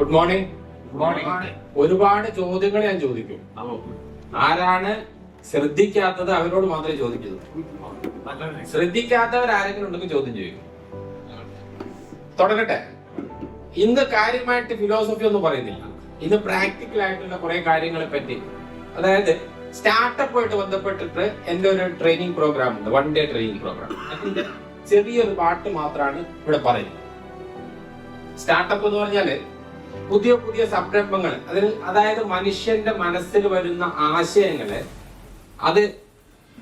Good morning. ഒരുപാട് ചോദ്യങ്ങൾ ഞാൻ ചോദിക്കും. ആരാണ് ശ്രദ്ധിക്കാത്തത് അവരോട് മാത്രമേ ചോദിക്കൂ. ശ്രദ്ധിക്കാത്തവർ ആരെങ്കിലും ഉണ്ടെങ്കിൽ ചോദ്യം ചെയ്യും. തുടങ്ങട്ടെ. ഇന്ന് കാര്യമായിട്ട് ഫിലോസഫി ഒന്നും പറയുന്നില്ല. ഇന്ന് പ്രാക്ടിക്കൽ ആയിട്ടുള്ള കുറെ കാര്യങ്ങളെ പറ്റി, അതായത് സ്റ്റാർട്ടപ്പുമായിട്ട് ബന്ധപ്പെട്ടിട്ട് എന്റെ ഒരു ട്രെയിനിങ് പ്രോഗ്രാം ഉണ്ട്, 1 day ട്രെയിനിങ് പ്രോഗ്രാം. അതിന്റെ ചെറിയൊരു പാട്ട് മാത്രമാണ് ഇവിടെ പറയുന്നത്. സ്റ്റാർട്ടപ്പ് എന്ന് പറഞ്ഞാല് പുതിയ പുതിയ സംരംഭങ്ങൾ, അതായത് മനുഷ്യന്റെ മനസ്സിൽ വരുന്ന ആശയങ്ങളെ അത്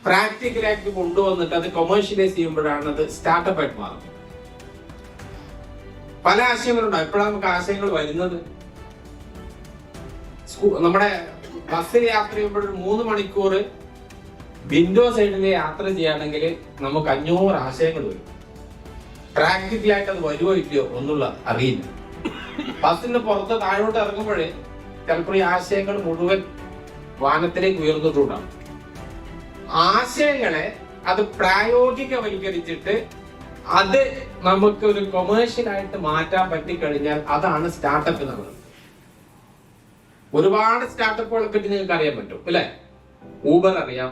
പ്രാക്ടിക്കലായിട്ട് കൊണ്ടുവന്നിട്ട് അത് കൊമേഴ്ഷ്യലൈസ് ചെയ്യുമ്പോഴാണ് അത് സ്റ്റാർട്ടപ്പ് ആയിട്ട് മാറുന്നത്. പല ആശയങ്ങളുണ്ടാവും. എപ്പോഴാണ് നമുക്ക് ആശയങ്ങൾ വരുന്നത്? നമ്മുടെ ബസ്സിൽ യാത്ര ചെയ്യുമ്പോൾ 3 മണിക്കൂർ വിൻഡോ സൈഡിൽ യാത്ര ചെയ്യുകയാണെങ്കിൽ നമുക്ക് 500 ആശയങ്ങൾ വരും. പ്രാക്ടിക്കലായിട്ട് അത് വരുമോ ഇല്ലയോ ഒന്നുള്ള അറിയില്ല. ബസ്സിന് പുറത്ത് താഴോട്ട് ഇറങ്ങുമ്പോഴേ ചിലപ്പോൾ ഈ ആശയങ്ങൾ മുഴുവൻ വാനത്തിലേക്ക് ഉയർന്നിട്ടുണ്ടാകും. ആശയങ്ങളെ അത് പ്രായോഗികവൽക്കരിച്ചിട്ട് അത് നമുക്ക് ഒരു കൊമേഴ്ഷ്യൽ ആയിട്ട് മാറ്റാൻ പറ്റിക്കഴിഞ്ഞാൽ അതാണ് സ്റ്റാർട്ടപ്പ് എന്ന് പറയുന്നത്. ഒരുപാട് സ്റ്റാർട്ടപ്പുകളെ പറ്റി നിങ്ങൾക്ക് അറിയാൻ പറ്റും അല്ലെ? ഊബർ അറിയാം,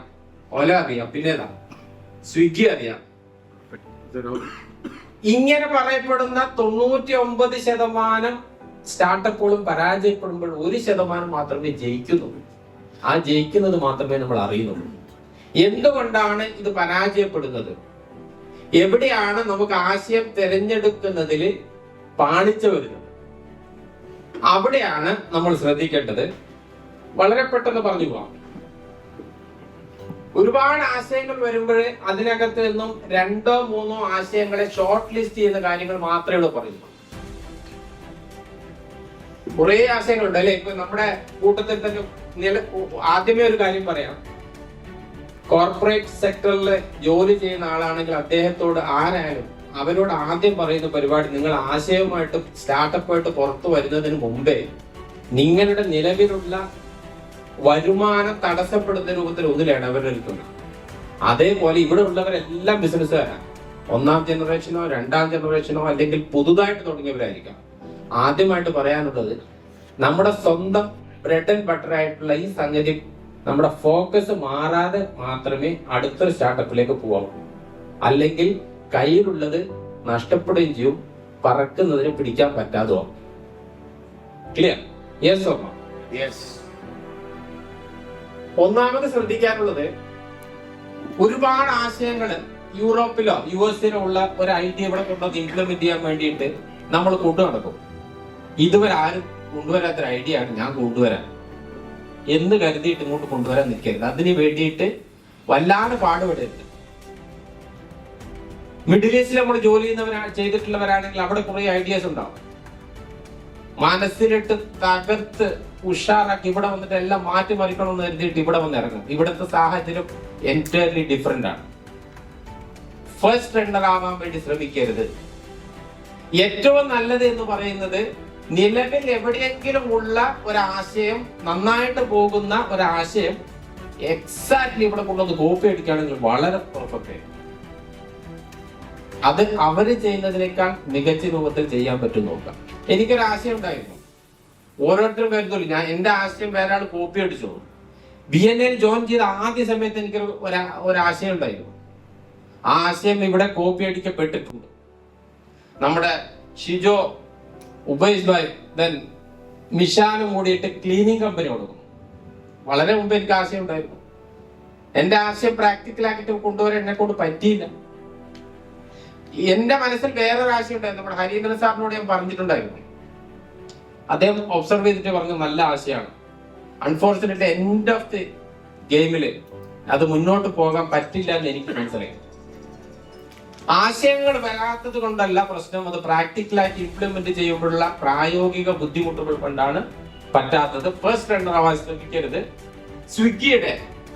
ഓല അറിയാം, പിന്നേതാ സ്വിഗ്ഗി അറിയാം. ഇങ്ങനെ പറയപ്പെടുന്ന 99% സ്റ്റാർട്ടപ്പുകളും പരാജയപ്പെടുമ്പോൾ 1% മാത്രമേ ജയിക്കുന്നുള്ളൂ. ആ ജയിക്കുന്നത് മാത്രമേ നമ്മൾ അറിയുന്നുള്ളൂ. എന്തുകൊണ്ടാണ് ഇത് പരാജയപ്പെടുന്നത്? എവിടെയാണ് നമുക്ക് ആശയം തിരഞ്ഞെടുക്കുന്നതിൽ പാളിച്ച വരുന്നത്? അവിടെയാണ് നമ്മൾ ശ്രദ്ധിക്കേണ്ടത്. വളരെ പെട്ടെന്ന് പറഞ്ഞു പോവാം. ഒരുപാട് ആശയങ്ങൾ വരുമ്പോൾ അതിനകത്ത് നിന്നും 2-3 ആശയങ്ങളെ ഷോർട്ട് ലിസ്റ്റ് ചെയ്യുന്ന കാര്യങ്ങൾ മാത്രമേ ഇവിടെ പറയുന്നു. കുറെ ആശയങ്ങളുണ്ട് അല്ലെ? ഇപ്പൊ നമ്മുടെ കൂട്ടത്തിൽ തന്നെ ആദ്യമേ ഒരു കാര്യം പറയാം. കോർപ്പറേറ്റ് സെക്ടറിൽ ജോലി ചെയ്യുന്ന ആളാണെങ്കിൽ അദ്ദേഹത്തോട് ആരായാലും അവരോട് ആദ്യം പറയുന്ന പരിപാടി, നിങ്ങൾ ആശയവുമായിട്ട് സ്റ്റാർട്ടപ്പായിട്ട് പുറത്തു വരുന്നതിന് മുമ്പേ നിങ്ങളുടെ നിലവിലുള്ള വരുമാനം തടസ്സപ്പെടുന്ന രൂപത്തിൽ ഒന്നിലാണ് അവരുടെ ഇരിക്കുന്നത്. അതേപോലെ ഇവിടെ ഉള്ളവരെല്ലാം ബിസിനസ്സുകാരാണ്. 1ാം ജനറേഷനോ 2ാം ജനറേഷനോ അല്ലെങ്കിൽ പുതുതായിട്ട് തുടങ്ങിയവരായിരിക്കാം. ആദ്യമായിട്ട് പറയാനുള്ളത്, നമ്മുടെ സ്വന്തം ബ്രെഡ് ആൻഡ് ബട്ടർ ആയിട്ടുള്ള ഈ സംഗതി നമ്മുടെ ഫോക്കസ് മാറാതെ മാത്രമേ അടുത്തൊരു സ്റ്റാർട്ടപ്പിലേക്ക് പോകാവൂ. അല്ലെങ്കിൽ കയ്യിലുള്ളത് നഷ്ടപ്പെടുകയും ചെയ്യും, പറക്കുന്നതിന് പിടിക്കാൻ പറ്റാതെ ആവും. ക്ലിയർ? യെസ് ഓർമ്മ? യെസ്. ഒന്നാമത് ശ്രദ്ധിക്കാനുള്ളത്, ഒരുപാട് ആശയങ്ങൾ യൂറോപ്പിലോ US-ലോ ഉള്ള ഒരു ഐഡിയ ഇവിടെ കൊണ്ടുവന്ന് ഇംപ്ലിമെന്റ് ചെയ്യാൻ വേണ്ടിയിട്ട് നമ്മൾ കൊണ്ടു നടക്കും. ഇതുവരെ ആരും കൊണ്ടുവരാത്തൊരു ഐഡിയ ആണ് ഞാൻ കൊണ്ടുവരാൻ എന്ന് കരുതിയിട്ട് ഇങ്ങോട്ട് കൊണ്ടുവരാൻ നിൽക്കരുത്. അതിന് വേണ്ടിയിട്ട് വല്ലാതെ പാടുപെടരുത്. മിഡിൽ ഈസ്റ്റിൽ നമ്മൾ ജോലി ചെയ്തിട്ടുള്ളവരാണെങ്കിൽ അവിടെ കുറെ ഐഡിയാസ് ഉണ്ടാവും. മനസ്സിലിട്ട് തകർത്ത് ഉഷാറാക്കി ഇവിടെ വന്നിട്ട് എല്ലാം മാറ്റിമറിക്കണമെന്ന് കരുതിയിട്ട് ഇവിടെ വന്ന് ഇറങ്ങും. ഇവിടുത്തെ സാഹചര്യം എൻറ്റയർലി ഡിഫറെന്റ് ആണ്. ഫസ്റ്റ് റണ്ണർ ആവാൻ വേണ്ടി ശ്രമിക്കരുത്. ഏറ്റവും നല്ലത് എന്ന് പറയുന്നത്, നിലവിൽ എവിടെയെങ്കിലും ഉള്ള ഒരാശയം, നന്നായിട്ട് പോകുന്ന ഒരാശയം എക്സാക്ട്ലി ഇവിടെ കൊണ്ടുവന്ന് കോപ്പി അടിക്കുകയാണെങ്കിൽ വളരെ പെർഫെക്റ്റ് ആയിരിക്കും. അത് അവര് ചെയ്യുന്നതിനേക്കാൾ മികച്ച രൂപത്തിൽ ചെയ്യാൻ പറ്റും നോക്കാം. എനിക്കൊരു ആശയം ഉണ്ടായിരുന്നു. ഓരോരുത്തരും കരുതല്ലോ എന്റെ ആശയം വേറെ ആൾ കോപ്പി അടിച്ചു. BNA ജോയിൻ ചെയ്ത ആദ്യ സമയത്ത് എനിക്കൊരു ഒരാശയം ഉണ്ടായിരുന്നു. ആ ആശയം ഇവിടെ കോപ്പി അടിക്കപ്പെട്ടിട്ടുണ്ട്. നമ്മുടെ ഷിജോ, ഉബൈസ് ഭായ്, ദെൻ മിഷാനും കൂടിയിട്ട് ക്ലീനിങ് കമ്പനി കൊടുക്കും. വളരെ മുമ്പ് എനിക്ക് ആശയം ഉണ്ടായിരുന്നു. എന്റെ ആശയം പ്രാക്ടിക്കലാക്കിട്ട് കൊണ്ടുവരാൻ എന്നെ കൊണ്ട് പറ്റിയില്ല. എന്റെ മനസ്സിൽ വേറൊരു ആശയം ഉണ്ടായിരുന്നു. നമ്മുടെ ഹരീന്ദ്രൻ സാറിനോട് ഞാൻ പറഞ്ഞിട്ടുണ്ടായിരുന്നു. അദ്ദേഹം ഒബ്സർവ് ചെയ്തിട്ട് പറഞ്ഞു, നല്ല ആശയമാണ്. അൺഫോർച്ചുനേറ്റ്ലി എൻഡ് ഓഫ് ദി ഗെയിമില് അത് മുന്നോട്ട് പോകാൻ പറ്റില്ല എന്ന് എനിക്ക് മനസ്സിലായി. ആശയങ്ങൾ വരാത്തത് കൊണ്ടല്ല പ്രശ്നം, അത് പ്രാക്ടിക്കലായിട്ട് ഇംപ്ലിമെന്റ് ചെയ്യുമ്പോഴുള്ള പ്രായോഗിക ബുദ്ധിമുട്ടുകൾ കൊണ്ടാണ് പറ്റാത്തത്. ഫസ്റ്റ് റണ്ണർ ആവാൻ ശ്രമിക്കരുത്. സ്വിഗ്ഗിയുടെ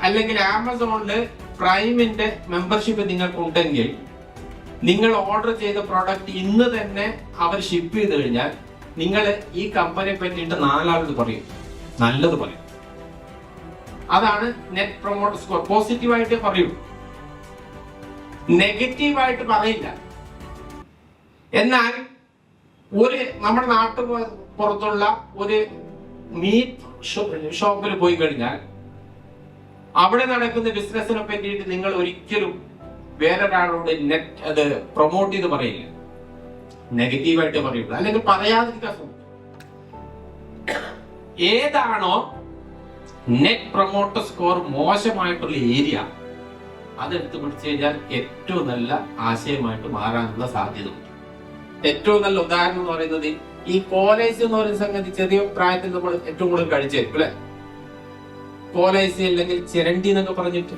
അല്ലെങ്കിൽ ആമസോണില് പ്രൈമിന്റെ മെമ്പർഷിപ്പ് നിങ്ങൾക്ക് ഉണ്ടെങ്കിൽ നിങ്ങൾ ഓർഡർ ചെയ്ത പ്രോഡക്റ്റ് ഇന്ന് തന്നെ അവർ ഷിപ്പ് ചെയ്ത് കഴിഞ്ഞാൽ നിങ്ങൾ ഈ കമ്പനിയെ പറ്റിയിട്ട് 4 ആളോട് പറയും, നല്ലത് പറയും. അതാണ് നെറ്റ് പ്രൊമോട്ടർ സ്കോർ. പോസിറ്റീവായിട്ട് പറയൂ, നെഗറ്റീവായിട്ട് പറയില്ല. എന്നാൽ നമ്മുടെ നാട്ടു പുറത്തുള്ള ഒരു മീറ്റ് ഷോപ്പിൽ പോയി കഴിഞ്ഞാൽ അവിടെ നടക്കുന്ന ബിസിനസിനെ പറ്റിയിട്ട് നിങ്ങൾ ഒരിക്കലും വേറൊരാളോട് അത് പ്രൊമോട്ട് ചെയ്ത് പറയില്ല, നെഗറ്റീവായിട്ട് പറയുള്ളൂ, അല്ലെങ്കിൽ പറയാതിരിക്കാൻ ശ്രമിക്കും. ഏതാണോ നെറ്റ് പ്രൊമോട്ടർ സ്കോർ മോശമായിട്ടുള്ള ഏരിയ അതെടുത്ത് പിടിച്ചു കഴിഞ്ഞാൽ ഏറ്റവും നല്ല ആശയമായിട്ട് മാറാനുള്ള സാധ്യത ഉണ്ട്. ഏറ്റവും നല്ല ഉദാഹരണം എന്ന് പറയുന്നത് ഈ കോലൈസ് എന്ന് പറയുന്ന സംഗതി ചെറിയ പ്രായത്തിൽ നമ്മൾ ഏറ്റവും കൂടുതൽ കഴിച്ചായിരിക്കും അല്ലെ. കോലൈസ് അല്ലെങ്കിൽ ചിരണ്ടി എന്നൊക്കെ പറഞ്ഞിട്ട്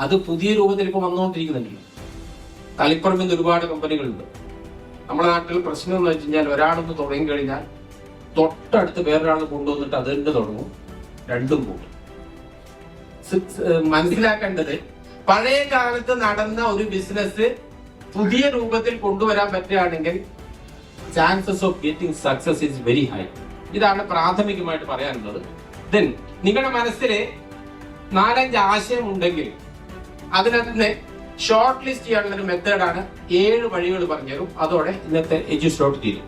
അത് പുതിയ രൂപത്തിൽ ഇപ്പൊ വന്നുകൊണ്ടിരിക്കുന്നുണ്ടല്ലോ. തളിപ്പറമ്പിൽ ഒരുപാട് കമ്പനികളുണ്ട്. നമ്മുടെ നാട്ടിൽ പ്രശ്നം എന്ന് വെച്ച് കഴിഞ്ഞാൽ ഒരാളൊന്ന് തുടങ്ങി കഴിഞ്ഞാൽ തൊട്ടടുത്ത് വേറൊരാൾ കൊണ്ടുവന്നിട്ട് അത് തന്നെ തുടങ്ങും, രണ്ടും കൂടും. മനസ്സിലാക്കേണ്ടത് പഴയ കാലത്ത് നടന്ന ഒരു ബിസിനസ് പുതിയ രൂപത്തിൽ കൊണ്ടുവരാൻ പറ്റുകയാണെങ്കിൽ chances of getting success is very high. ഇതാണ് പ്രാഥമികമായിട്ട് പറയാനുള്ളത്. ദെൻ നിങ്ങളുടെ മനസ്സിൽ 4-5 ആശയം ഉണ്ടെങ്കിൽ അതിനകത്ത് ഷോർട്ട് ലിസ്റ്റ് ചെയ്യാനുള്ള ഒരു മെത്തേഡാണ് 7 വഴികൾ പറഞ്ഞുതരും. അതോടെ ഇന്നത്തെ എഡ്യൂസ്റ്റോട്ട് തീരും.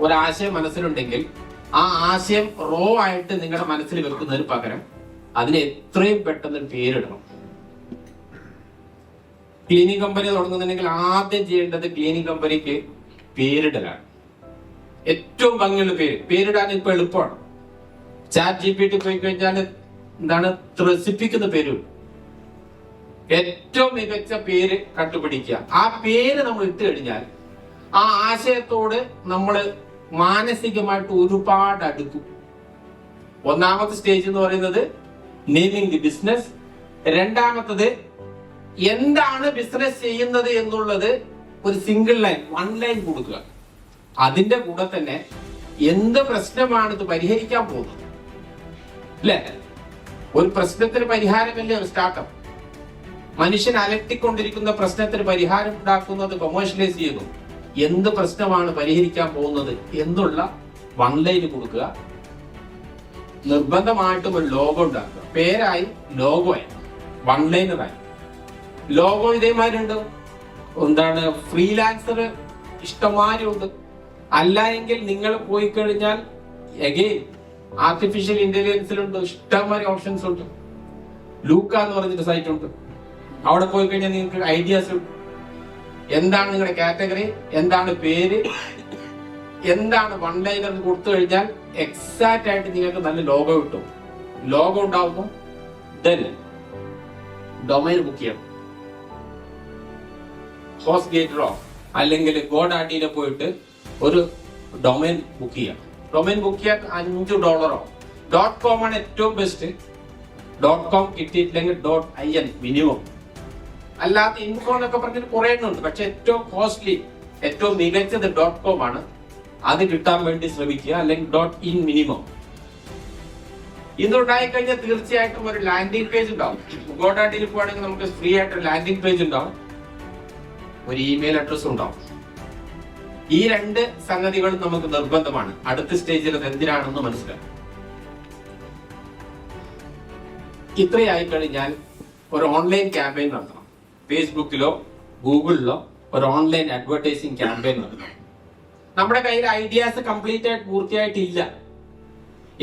ഒരാശയം മനസ്സിലുണ്ടെങ്കിൽ ആ ആശയം റോ ആയിട്ട് നിങ്ങളുടെ മനസ്സിൽ വെക്കുന്നതിന് പകരം അതിന് എത്രയും പെട്ടെന്ന് പേരിടണം. ക്ലീനിങ് കമ്പനി തുടങ്ങുന്നുണ്ടെങ്കിൽ ആദ്യം ചെയ്യേണ്ടത് ക്ലീനിങ് കമ്പനിക്ക് പേരിടലാണ്. ഏറ്റവും ഭംഗിയുള്ള പേരിടാൻ ഇപ്പൊ എളുപ്പമാണ്. ചാറ്റ് GPT പോയി കഴിഞ്ഞാൽ എന്താണ് ത്രസിപ്പിക്കുന്ന പേര്, ഏറ്റവും മികച്ച പേര് കണ്ടുപിടിക്കുക. ആ പേര് നമ്മൾ ഇട്ട് കഴിഞ്ഞാൽ ആ ആശയത്തോട് നമ്മൾ മാനസികമായിട്ട് ഒരുപാട് അടുക്കും. ഒന്നാമത്തെ സ്റ്റേജ് എന്ന് പറയുന്നത് നെയിമിംഗ് ദി ബിസിനസ്. രണ്ടാമത്തത് എന്താണ് ബിസിനസ് ചെയ്യുന്നത് എന്നുള്ളത് ഒരു സിംഗിൾ ലൈൻ, 1 ലൈൻ കൊടുക്കുക. അതിന്റെ കൂടെ തന്നെ എന്ത് പ്രശ്നമാണ് ഇത് പരിഹരിക്കാൻ പോകുന്നത് അല്ലെ. ഒരു പ്രശ്നത്തിന് പരിഹാരമല്ലേ ഒരു സ്റ്റാർട്ടപ്പ്. മനുഷ്യൻ അലട്ടിക്കൊണ്ടിരിക്കുന്ന പ്രശ്നത്തിന് പരിഹാരം ഉണ്ടാക്കുന്നത് കൊമേഴ്ഷ്യലൈസ് ചെയ്യുന്നു. എന്ത് പ്രശ്നമാണ് പരിഹരിക്കാൻ പോകുന്നത് എന്നുള്ള 1 ലൈൻ കൊടുക്കുക. നിർബന്ധമായിട്ടും ഒരു ലോഗോ ഉണ്ടാക്കുക. പേരായി ലോഗോ ആയി 1 ലൈനറായി. ലോഗോ ഇതേമാതിരി ഉണ്ട്. എന്താണ് ഫ്രീലാൻസർ ഇഷ്ടംമാതിരി ഉണ്ട്. അല്ല എങ്കിൽ നിങ്ങൾ പോയി കഴിഞ്ഞാൽ അഗെയിൻ ആർട്ടിഫിഷ്യൽ ഇന്റലിജൻസിലുണ്ട്, ഇഷ്ടംമാതിരി ഓപ്ഷൻസ് ഉണ്ട്. ലൂക്ക എന്ന് പറഞ്ഞിട്ട് സൈറ്റ് ഉണ്ട്. അവിടെ പോയി കഴിഞ്ഞാൽ നിങ്ങൾക്ക് ഐഡിയാസ് ഉണ്ട്. എന്താണ് നിങ്ങളുടെ കാറ്റഗറി, എന്താണ് പേര്, എന്താണ് 1 ലൈനർ കൊടുത്തു കഴിഞ്ഞാൽ എക്സാക്റ്റ് ആയിട്ട് നിങ്ങൾക്ക് നല്ല ലോഗോ കിട്ടും. ലോഗോ ഉണ്ടാവുന്നു. ദെൻ ഡൊമൈൻ ബുക്ക് ചെയ്യണം. ഹോസ്റ്റ്ഗേറ്ററോ അല്ലെങ്കിൽ ഗോഡാഡിയിലോ പോയിട്ട് ഒരു ഡൊമൈൻ ബുക്ക് ചെയ്യാം. ഡൊമൈൻ ബുക്ക് ചെയ്യാൻ $5. .com ആണ് ഏറ്റവും ബെസ്റ്റ്. .com കിട്ടിയിട്ടില്ലെങ്കിൽ .in minimum. അല്ലാതെ ഇൻഫോ എന്നൊക്കെ പറഞ്ഞിട്ട് കുറെ ഉണ്ട്. പക്ഷെ ഏറ്റവും കോസ്റ്റ്ലി, ഏറ്റവും മികച്ചത് .com ആണ്. അത് കിട്ടാൻ വേണ്ടി ശ്രമിക്കുക. അല്ലെങ്കിൽ .in മിനിമം. ഇതുണ്ടായി കഴിഞ്ഞാൽ തീർച്ചയായിട്ടും ഒരു ലാൻഡിംഗ് പേജ് ഉണ്ടാവും. ഗോഡാഡിയിൽ പോവാണെങ്കിൽ നമുക്ക് ഫ്രീ ആയിട്ട് ഒരു ലാൻഡിംഗ് പേജ് ഉണ്ടാവും, ഒരു ഇമെയിൽ അഡ്രസ് ഉണ്ടാവും. ഈ 2 സംഗതികളും നമുക്ക് നിർബന്ധമാണ്. അടുത്ത സ്റ്റേജിൽ അത് എന്തിനാണെന്ന് മനസ്സിലാക്കും. ഇത്രയായി കഴിഞ്ഞാൽ ഒരു ഓൺലൈൻ ക്യാമ്പയിൻ നടത്തണം. ഫേസ്ബുക്കിലോ ഗൂഗിളിലോ ഒരു ഓൺലൈൻ അഡ്വർടൈസിങ് ക്യാമ്പയിൻ നടത്തണം. നമ്മുടെ കയ്യിൽ ഐഡിയാസ് കംപ്ലീറ്റ് ആയിട്ട് പൂർത്തിയായിട്ടില്ല.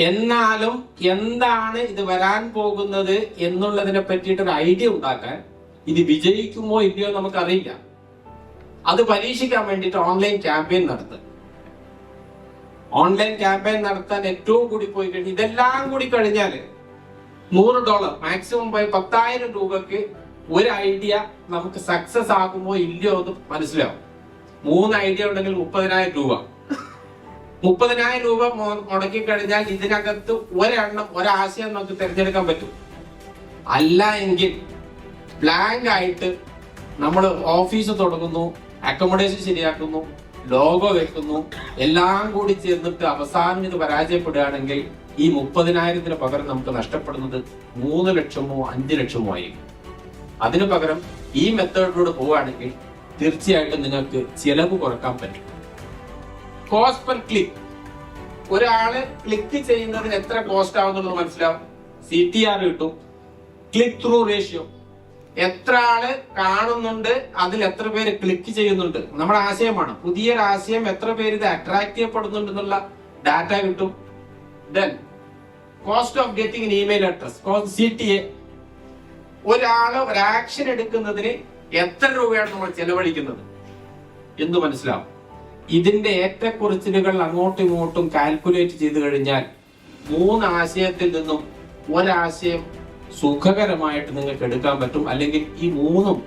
എന്നാലും എന്താണ് ഇത് വരാൻ പോകുന്നത് എന്നുള്ളതിനെ പറ്റിയിട്ട് ഒരു ഐഡിയ ഉണ്ടാക്കാൻ, ഇത് വിജയിക്കുമോ ഇല്ലയോ നമുക്കറിയില്ല. അത് പരീക്ഷിക്കാൻ വേണ്ടിയിട്ട് ഓൺലൈൻ ക്യാമ്പയിൻ നടത്തുക. ഓൺലൈൻ ക്യാമ്പയിൻ നടത്താൻ ഏറ്റവും കൂടി പോയി കഴിഞ്ഞാൽ ഇതെല്ലാം കൂടി കഴിഞ്ഞാൽ $100 മാക്സിമം പോയി 10,000 രൂപക്ക് ഒരു ഐഡിയ നമുക്ക് സക്സസ് ആകുമോ ഇല്ലയോ എന്ന് മനസ്സിലാവും. 3 ഐഡിയ ഉണ്ടെങ്കിൽ 30,000 രൂപ. 30,000 രൂപ മുടക്കി കഴിഞ്ഞാൽ ഇതിനകത്ത് ഒരാശയം നമുക്ക് തിരഞ്ഞെടുക്കാൻ പറ്റും. അല്ല എങ്കിൽ ബ്ലാങ്ക് ആയിട്ട് നമ്മൾ ഓഫീസ് തുടങ്ങുന്നു, അക്കോമഡേഷൻ ശരിയാക്കുന്നു, ലോഗോ വെക്കുന്നു, എല്ലാം കൂടി ചേർന്നിട്ട് അവസാനം ഇത് പരാജയപ്പെടുകയാണെങ്കിൽ ഈ 30,000 പകരം നമുക്ക് നഷ്ടപ്പെടുന്നത് 3 ലക്ഷമോ 5 ലക്ഷമോ ആയിരിക്കും. അതിനു പകരം ഈ മെത്തേഡിലൂടെ പോവുകയാണെങ്കിൽ തീർച്ചയായിട്ടും നിങ്ങൾക്ക് ചിലവ് കുറക്കാൻ പറ്റും. കോസ്റ്റ് പെർ ക്ലിക്ക്, ഒരാള് ക്ലിക്ക് ചെയ്യുന്നതിന് എത്ര കോസ്റ്റ് ആവുന്നുള്ളത് മനസ്സിലാവും. CTR കിട്ടും, ക്ലിക്ക് ത്രൂ റേഷ്യോ. എത്ര ആള് കാണുന്നുണ്ട്, അതിൽ എത്ര പേര് ക്ലിക്ക് ചെയ്യുന്നുണ്ട്, നമ്മുടെ ആശയമാണ്. പുതിയൊരു ആശയം എത്ര പേര് ഇത് അട്രാക്ട് ചെയ്യപ്പെടുന്നുണ്ട് എന്നുള്ള ഡാറ്റ കിട്ടും. Then cost of getting in email address, CTA. ഒരാള് ഒരു ആക്ഷൻ എടുക്കുന്നതിന് എത്ര രൂപയാണ് നമ്മൾ ചെലവഴിക്കുന്നത് എന്ന് മനസ്സിലാവും. ഇതിന്റെ ഏറ്റക്കുറച്ചിലുകൾ അങ്ങോട്ടും ഇങ്ങോട്ടും കാൽക്കുലേറ്റ് ചെയ്ത് കഴിഞ്ഞാൽ 3 ആശയത്തിൽ നിന്നും ഒരാശയം സുഖകരമായിട്ട് നിങ്ങൾക്ക് എടുക്കാൻ പറ്റും, അല്ലെങ്കിൽ ഈ 3ഉം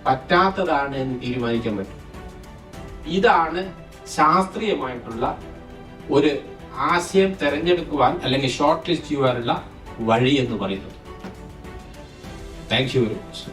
പറ്റാത്തതാണ് എന്ന് തീരുമാനിക്കാൻ പറ്റും. ഇതാണ് ശാസ്ത്രീയമായിട്ടുള്ള ഒരു ആശയം തെരഞ്ഞെടുക്കുവാൻ അല്ലെങ്കിൽ ഷോർട്ട് ലിസ്റ്റ് ചെയ്യുവാനുള്ള വഴി എന്ന് പറയുന്നത്. Thank you very much.